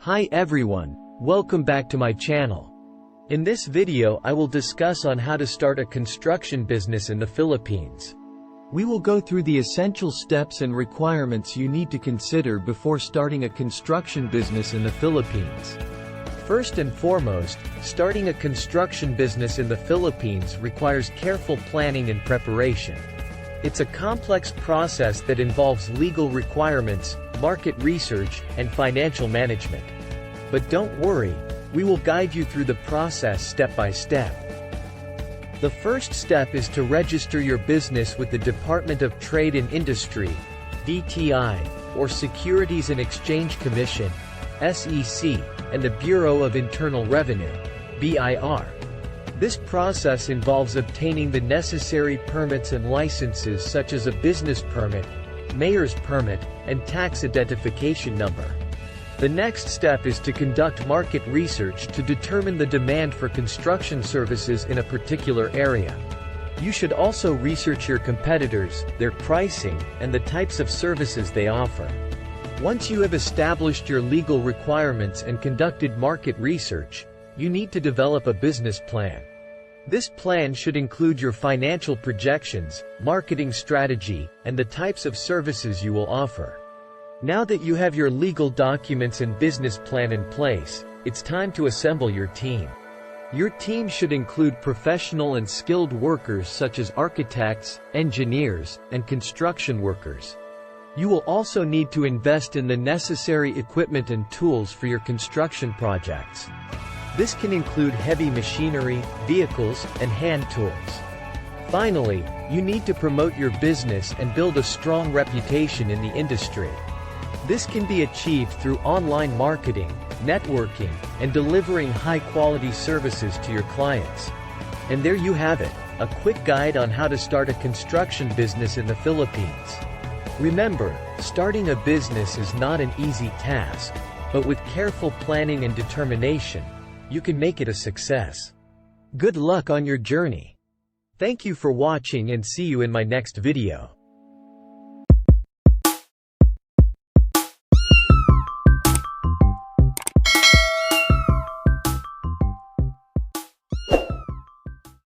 Hi everyone, welcome back to my channel. In this video I will discuss on how to start a construction business in the Philippines. We will go through the essential steps and requirements you need to consider before starting a construction business in the Philippines. First and foremost, starting a construction business in the Philippines requires careful planning and preparation. It's a complex process that involves legal requirements, market research, and financial management. But don't worry, we will guide you through the process step by step. The first step is to register your business with the Department of Trade and Industry, DTI, or Securities and Exchange Commission, SEC, and the Bureau of Internal Revenue, BIR. This process involves obtaining the necessary permits and licenses such as a business permit, mayor's permit, and tax identification number. The next step is to conduct market research to determine the demand for construction services in a particular area. You should also research your competitors, their pricing, and the types of services they offer. Once you have established your legal requirements and conducted market research, you need to develop a business plan. This plan should include your financial projections, marketing strategy, and the types of services you will offer. Now that you have your legal documents and business plan in place, it's time to assemble your team. Your team should include professional and skilled workers such as architects, engineers, and construction workers. You will also need to invest in the necessary equipment and tools for your construction projects. This can include heavy machinery, vehicles, and hand tools. Finally, you need to promote your business and build a strong reputation in the industry. This can be achieved through online marketing, networking, and delivering high-quality services to your clients. And there you have it, a quick guide on how to start a construction business in the Philippines. Remember, starting a business is not an easy task, but with careful planning and determination, you can make it a success. Good luck on your journey. Thank you for watching and see you in my next video.